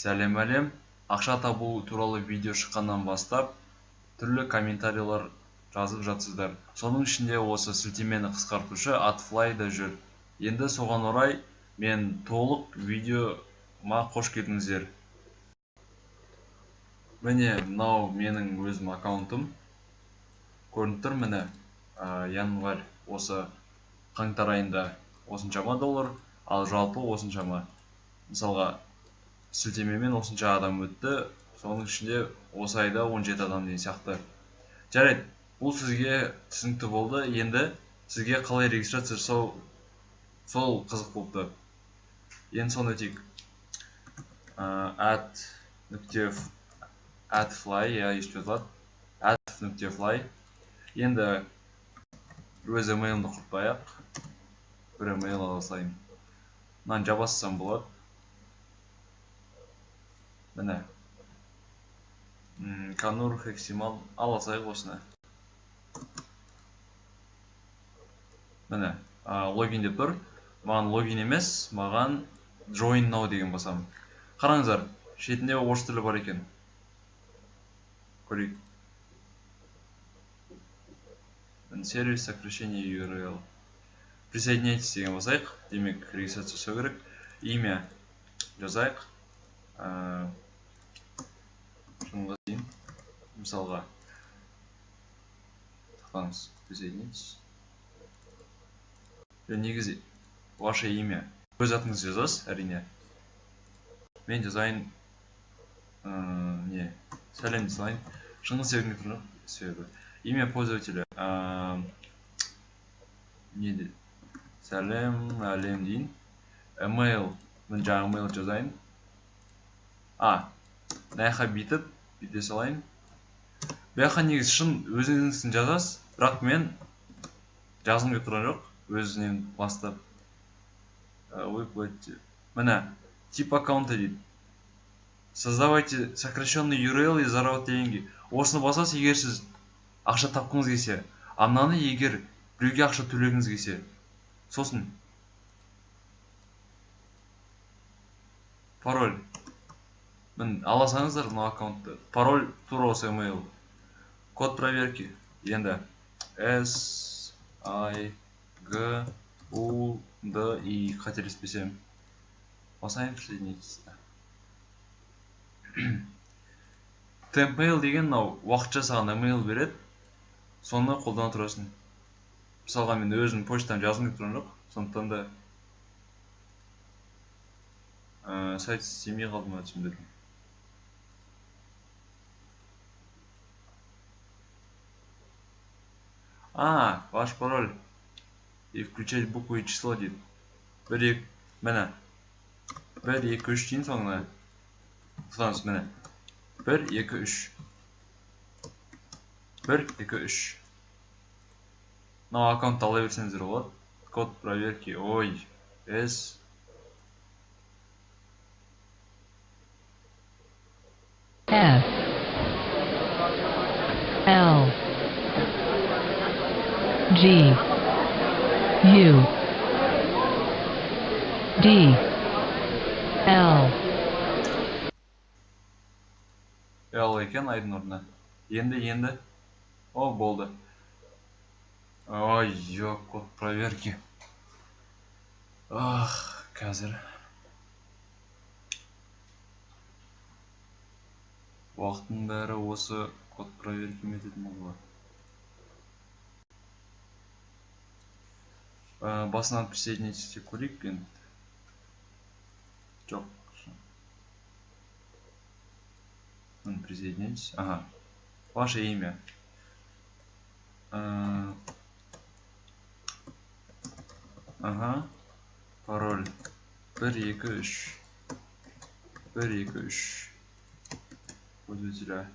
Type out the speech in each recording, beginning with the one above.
Сәлем әлем. Ақша табу туралы видео шыққаннан бастап түрлі комментарийлар жазып жатсыздар. Соның ішінде осы сілтемені қысқартушы Adfly да жүр. Енді соған орай мен толық видеома қош келдіңіздер. Міне мынау менің өзім аккаунтым. Көрініп тұр, міне январь осы қаңтар айында осыншама доллар, ал жалпы осыншама. Мысалға сілтемемен осынша адам өтті, соның ішінде осы айда 17 адам деген сияқты. Жарайды, бұл сізге түсінікті болды. Енді сізге қалай регистрация жасау сол қызық болыпты. Енді соны өтейік. Adfly, Ad.fly. Енді өз емейлімді құртпайық. Бір емейл ала салайын. Мынаны жабасам болады. Міне. Канур Хексимал ала салайық осыны. Міне, логин деп тұр. Маған логин емес, маған join now деген басам. Қараңыздар, шетінде орыс тілі бар екен. Көрейік. Сервис сокращение URL. Присоединяйтесь деген басайық. Демек, регистрация жасау керек. Имя жазайық. Шынға дейін. Мысалға. Тақаңыз, присоединяйтесь. Негізі, ваше имя. Өз атыңыз жазасыз, әрине. Мен жазайын. Сәлем десайын. Шыңғы себебіне тұрып. Себебі. Имя пользователя. Сәлем, әлем дейін. Email. Мен жаңа email жазайын. Наяқа бітіп, бүйте салайын. Бәйқа негіз шын өзіңіздің жазасыз, бірақ мен жазым кеп тұрған жоқ. Өзінен бастап. Міне, тип аккаунта дейді. Создавайте сокращенный URL и заработать деньги. Осыны басасыз, егер сіз ақша тапқыңыз келсе, мынаны егер біреуге ақша төлегіңіз келсе, сосын пароль. Мен аласаңыздар мына аккаунтты. Пароль тура осы email. Код проверки. Енді S I G U D I қателеспесем. Басайын присоединяйтесь. Temp-mail деген уақытша саған email береді. Соны қолдана тұрасың. Мысалға мен өзім почтам жазым кеп тұрған жоқ. Сондықтан да сайт істемей қалдым түсіндірдім. Ваш пароль. И включать букву и число дейді. 1, 2, 3 дейін соңына. Тұтаңыз, міне. 1, 2, 3. 1, 2, 3. Мынау аккаунтты ала берсеңіздер болады. Код проверки. Ой. S. F. L. G. U. D. L. L екен айдың орнына. Енді. О, болды. Ой, код проверки. Қазір. Уақыттың бәрі осы код проверки методын болуы. Басынан присоединяйтесь деп көрейік енді. Жоқ. Присоединяйтесь. Ваше имя. Пароль. 1, 2, 3. 1, 2, 3. Пользователя.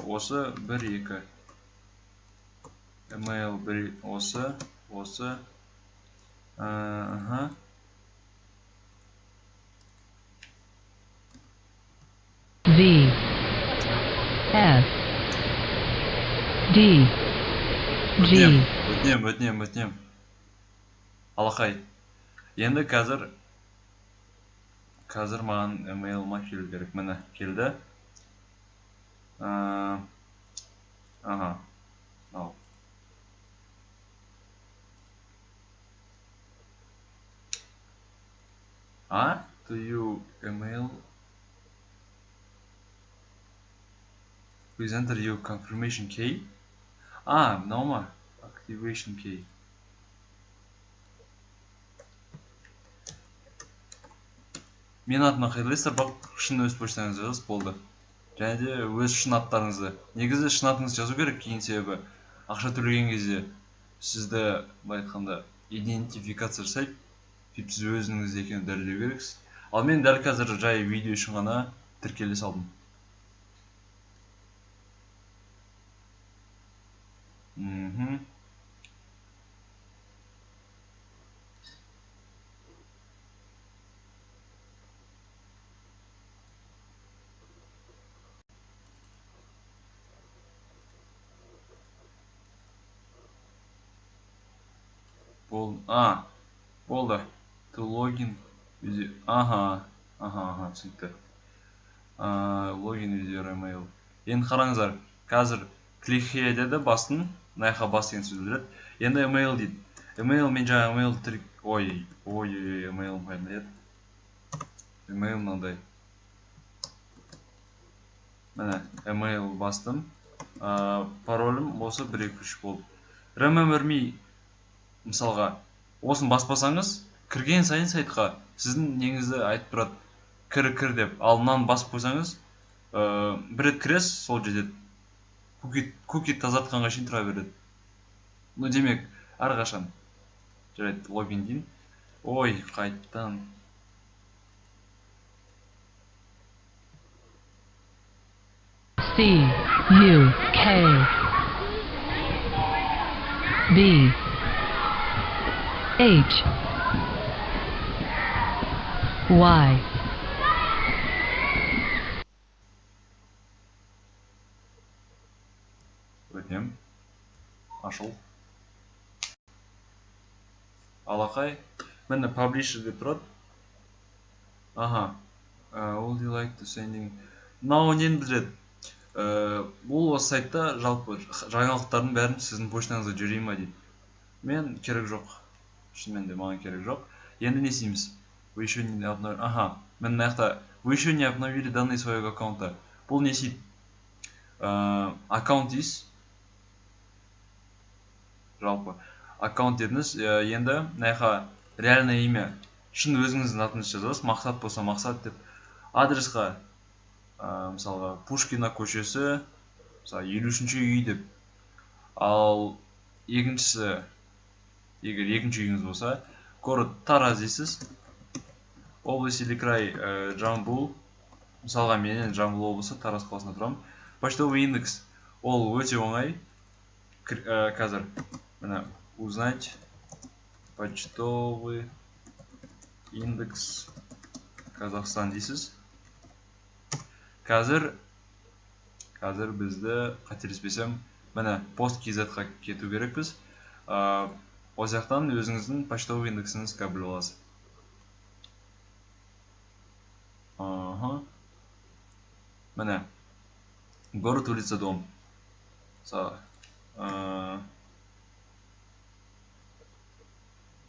Осы 1, 2. Email 1, осы. V. S. D. G. Өтінем. Алақай. Енді қазір маған email-ма келу керек. Міне, келді. Ага. Ал. To you email. Please enter your confirmation key. Мынау ма? Activation key. Мен атыма қайырлайсыздар, бірақ шын өз почтаңызды жазып болды. Және де өз шын аттарыңызды. Негізі шын атыңызды жазу керек, кейін себебі ақша төлеген кезде сізді былай айтқанда идентификация жасайды. Сөйтіп сіз өзіңіз екенін дәлелдеу керексіз. Ал мен дәл қазір жай видео үшін ғана тіркеле салдым. Болды. To login with түсінікті. Login with your email. Енді қараңыздар, қазір click here деді бастың, мынаяққа бас деген сөз білдіреді. Енді email дейді. Email мен жаңа email email қайдан еді? Email мынандай. Міне, email бастым. Паролім осы 1-2-3 болды. Remember me, мысалға, осын баспасаңыз, кірген сайын сайтқа сіздің неңізді айтып тұрады. Кір деп. Ал мынаны басып қойсаңыз, бір рет кіресіз, сол жетеді. Кукит тазартқанға шейін тұра береді. Демек, әрқашан. Жарайды, логин дейін. Қайттан. CUK B H Y Өтем. Ашыл. Алақай. Мені publisher деп тұрады. Would you like to sending? Мынау нені білдіреді? Бұл осы сайтта жалпы жаңалықтардың бәрін сіздің почтаңызға жіберейін ма дейді. Мен керек жоқ. Шынымен де маған керек жоқ. Енді не істейміз? Вы еще не обновили. Мен мынаяқта вы еще не обновили данные своего аккаунта. Бұл не істейді? Аккаунт дейсіз. Жалпы аккаунт дедіңіз, енді мынаяққа реальное имя, шын өзіңіздің атыңызды жазасыз, мақсат болса мақсат деп. Адресқа мысалға Пушкина көшесі, мысалы 53-ші үй деп. Ал екіншісі, егер екінші үйіңіз болса, город Тараз дейсіз. Область или край Жамбыл. Мысалға менен Жамбыл облысы Тараз қаласында тұрамын. Почтовый индекс. Ол өте оңай. Қазір мына узнать почтовый индекс Казахстан дейсіз. Қазір бізді қателеспесем, міне пост kz-ға кету керекпіз. Ол жақтан өзіңіздің почтовый индексіңізге біле аласыз. Міне город, улица, дом.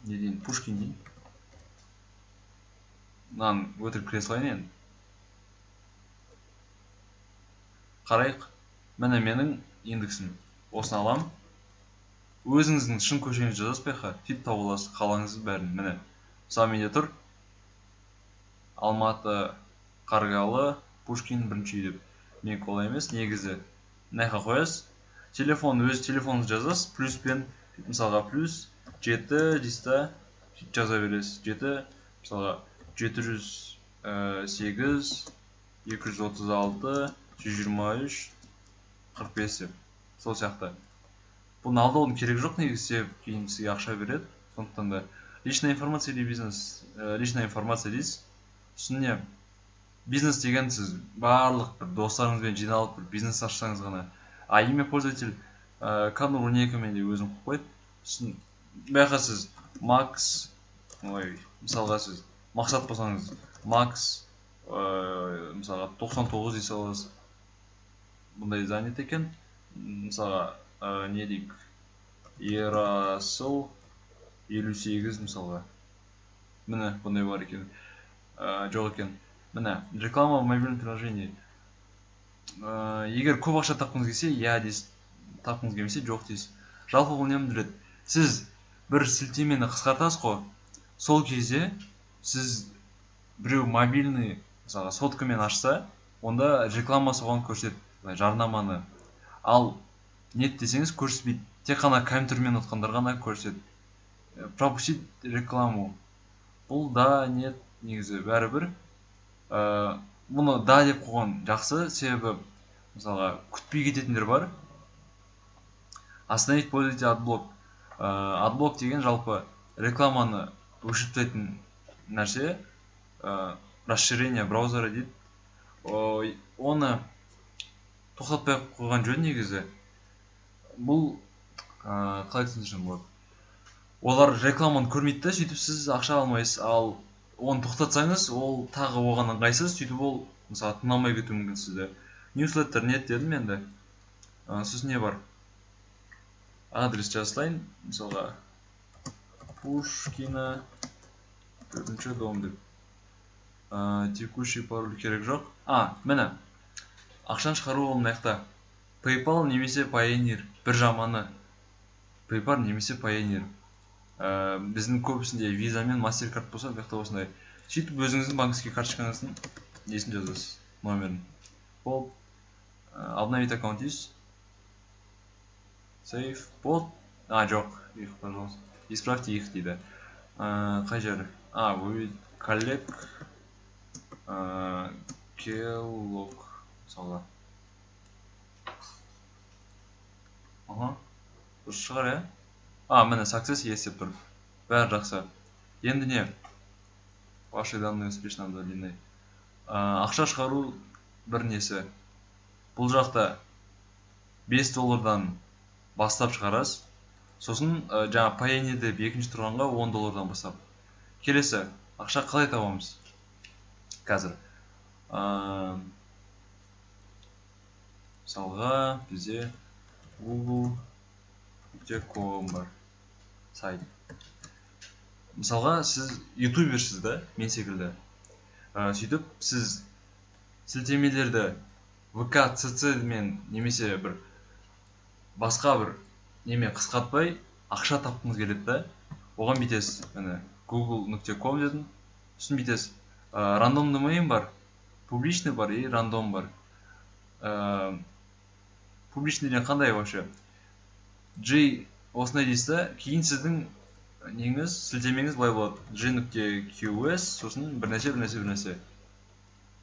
Не дейін, Пушкин дейін. Мынаны өтірік кіре салайын енді. Қарайық. Міне менің индексім. Осыны алам. Өзіңіздің шын көшеңізді жазасыз баққа, сөйтіп тауып аласыз қалаңызды бәрін. Міне. Мысалы менде тұр. Алматы, Қарғалы, Пушкин бірінші үй деп. Мен олай емес, негізі мынаяққа қоясыз. Өз телефоныңызды жазасыз, плюспен, мысалға плюс 7 дейсіз, жаза бересіз. 7, мысалға 708, 236, 123, 45 деп. Сол сияқты. Бұны алдаудың керек жоқ, негізі кейін сізге ақша береді. Сондықтан да личная информация или бизнес, личная информация дейсіз. Үстіне бизнес деген сіз барлық бір достарыңызбен жиналып бір бизнес ашсаңыз ғана. Имя пользователь Канур 12 менде өзім қойып қойды. Бәқа сіз Макс ой, мысалға сіз мақсат болсаңыз макс мысалға 99 дей саласыз, бұндай занят екен. Мысалға не дейік, Ерасыл 58 мысалға. Міне бұндай бар екен, жоқ екен. Міне реклама в мобильном приложении. Егер көп ақша тапқыңыз келсе, я дейсіз, тапқыңыз келмесе жоқ дейсіз. Жалпы бұл немді біледі, сіз бір сілтемені қысқартасыз қой, сол кезде сіз біреу мобильный мысалға соткамен ашса, онда рекламасы оған көрсетеді, жарнаманы. Ал нет десеңіз көрсетпейді, тек қана компьютермен отқандар ғана көрсетеді. Пропустить рекламу. Бұл да нет негізі бәрібір. Бұны да деп қойған жақсы, себебі мысалға күтпей кететіндер бар. Остановить пользователя отблок. Отблок деген жалпы рекламаны өшіріп тастайтын нәрсе, расширение браузера дейді. Оны тоқтатпай қойған жөн негізі. Бұл қалай түсіндірсем болады. Олар рекламаны көрмейді да, сөйтіп сіз ақша алмайсыз. Ал оны тоқтатсаңыз, ол тағы оған ыңғайсыз, сөйтіп ол мысалы тыңдамай кетуі мүмкін сізді. Newsletter нет дедім енді. Сосын не бар? Адрес жазылайын, мысалға Пушкина 4-ші дом деп. Текущий пароль керек жоқ. Міне, ақшаны шығару ол мынаяқта. PayPal немесе Payoneer, бір жаманы. PayPal немесе Payoneer. Біздің көбісінде Visa мен MasterCard болса, бұяқта осындай. Сөйтіп өзіңіздің банковский карточкаңыздың несін жазасыз, номерін. Болып, обновить аккаунт дейсіз. Save, бот. Жоқ, их, пожалуйста. Исправьте их дейді. Қай жері? Выведь коллег. Kellogg. Мысалға. Дұрыс шығар, міне success yes деп тұр. Бәрі жақсы. Енді не? Ваши данные успешно удалены. Ақша шығару бір несі. Бұл жақта $5 бастап шығарасыз. Сосын жаңа Payoneer деп екінші тұрғанға $10 бастап. Келесі, ақша қалай табамыз? Қазір. Мысалға бізде google.com бар сайт. Мысалға сіз ютуберсіз да, мен секілді. Сөйтіп сіз сілтемелерді VK, CC мен немесе бір басқа бір неме қысқартпай ақша тапқыңыз келеді да. Оған бүйтесіз, google.com дедім. Сосын бүйтесіз, рандом domain бар, публичный бар и рандом бар. Публичный деген қандай вообще? J осындай дейсіз, кейін сіздің неңіз, сілтемеңіз былай болады. J.qs, сосын бірнәрсе.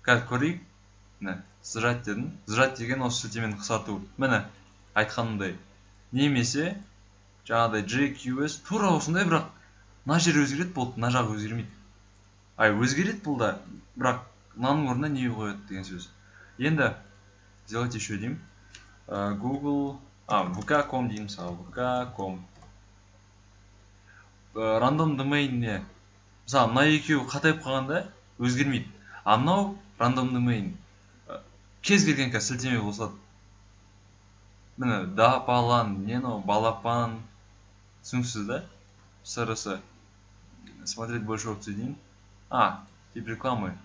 Қазір көрейік. Зжать дедім. Зжать деген осы сілтемені қысқарту. Міне, айтқанымдай. Немесе, жаңағыдай J.qs, тура осындай, бірақ мына жер өзгереді болды, мына жағы өзгермейді. Өзгереді бұл да, бірақ мынаның орнына не қояды деген сөз. Енді, сделать еще деймін. Google, vk.com деймін мысалы, vk.com. Random domain не? Мысалы, мына екеуі қатайып қалғанда өзгермейді. Мынау random domain. Кез келген сілтеме болса. Міне, балан, балапан. Түсініксіз да? Сырысы. Смотреть больше опций деймін. Тип рекламы.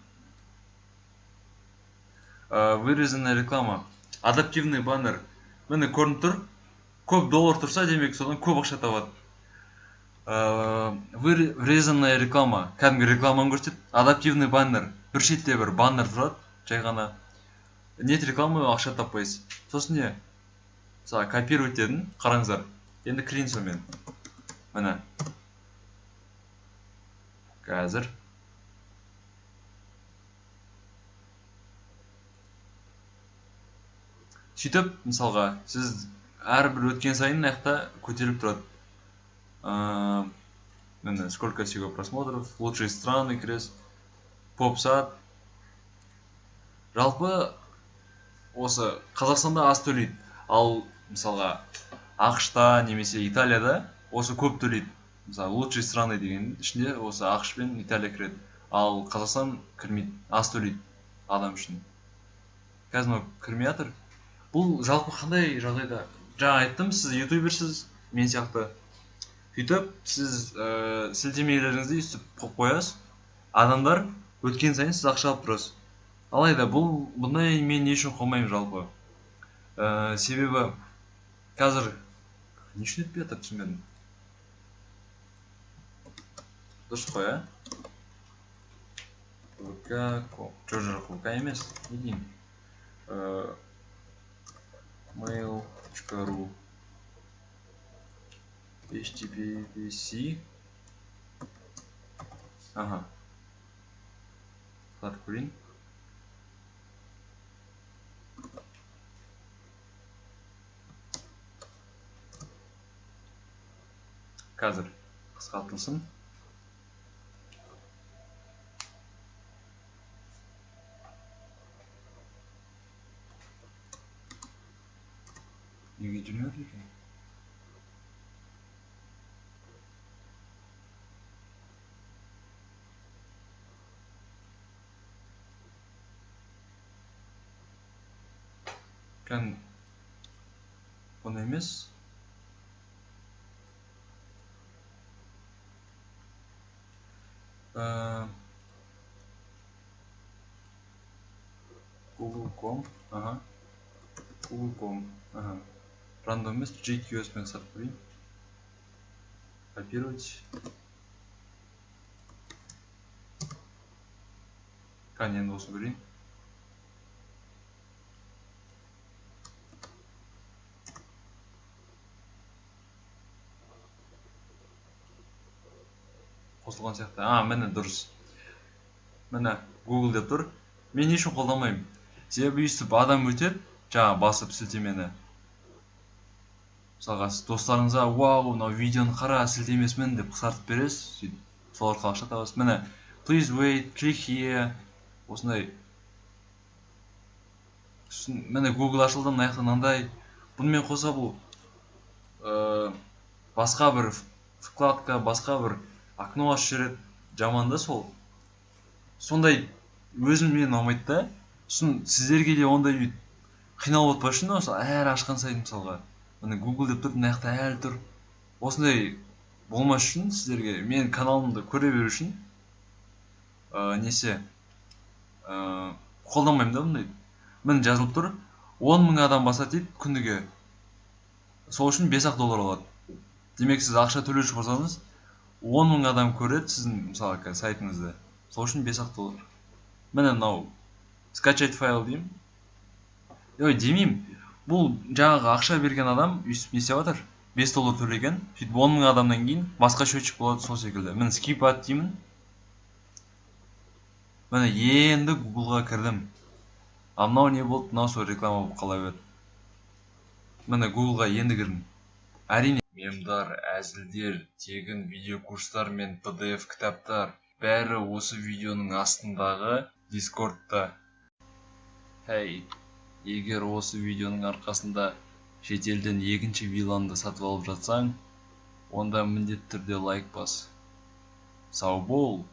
Вырезанная реклама. Адаптивный баннер. Міне көрініп тұр. Көп доллар тұрса, демек содан көп ақша табады. Вырезанная реклама. Кәдімгі рекламаны көрсетеді. Адаптивный баннер. Бір шетте бір баннер тұрады. Жай ғана. Нет рекламы ақша таппайсыз. Сосын не? Копировать дедім. Қараңыздар. Енді кірейін сонымен. Міне. Қазір. Сөйтіп, мысалға, сіз әрбір өткен сайын аяқта көтеріліп тұрады. Сколько всего просмотров, лучшие страны кіресіз, попсат. Жалпы, осы Қазақстанда аз төлейді. Ал, мысалға, ақш-та немесе Италияда осы көп төлейді. мысалы лучшие страны деген ішінде осы ақш пен Италия кіреді, ал Қазақстан кірмейді, аз төлейді адам үшін. Қазір мынау кірмей жатыр. Бұл жалпы қандай жағдайда? Жаңа айттым, сіз ютуберсіз, мен сияқты. Сөйтіп сіз сілтемелеріңізді өйстіп қойып қоясыз, адамдар өткен сайын сіз ақша алып тұрасыз. Алайда бұндай мен не үшін қоймаймын жалпы? Себебі қазір не үшін өтпей жатыр түсінбедім. Дұрыс қой, а? жоқ, ВК емес, не деймін? mail.ru httpc Қылар көрейін. Қазір қысқартылсын. Неге жүрмеді екен? Бұны емес. Google.com. Google.com. Рандом емес, JQS мен сарып көрейін. Копировать. Енді осы көрейін. Қосылған сияқты. Міне дұрыс. Міне Google деп тұр. Мен не үшін қолдамаймын? Себебі өйстіп адам өтеді, жаңа басып сілтемені. Мысалға сіз достарыңызға, вау, мынау видеоны қара, сілтемесімен деп қысқартып бересіз. Сол арқылы ақша табасыз. Міне, please wait, click here. Осындай. Міне Google ашылды, мына жақта мынандай. Бұнымен қоса бұл басқа бір вкладка, басқа бір окно ашып жүреді. Жаман да сол. Сондай өзім мен ұнамайды да. Сіздерге де ондай қиналып отпасын да, мысалы әр ашқан сайын мысалға. Міне Google деп тұр, мына жақта әлі тұр. Осындай болмас үшін сіздерге мен каналымды көре беру үшін қолданбаймын да бұндай. Міне жазылып тұр, 10.000 адам басады дейді күніге. Сол үшін $5 алады. Демек сіз ақша төлеуші болсаңыз, 10.000 адам көреді сіздің мысалы сайтыңызды. Сол үшін $5. Міне мынау скачать файл деймін. Демеймін. Бұл жаңағы ақша берген адам өйстіп не істеп жатыр? $5 төлеген. Сөйтіп 10.000 адамнан кейін басқа счетчик болады сол секілді. Міне skip at деймін. Міне енді Google-ға кірдім. Мынау не болды? Мынау сол реклама болып қала берді. Міне Google-ға енді кірдім. Әрине мемдар, әзілдер, тегін видеокурстар мен PDF кітаптар бәрі осы видеоның астындағы Discord-та. Егер осы видеоның арқасында шетелден екінші вилланды сатып алып жатсаң, онда міндетті түрде лайк бас. Сау бол!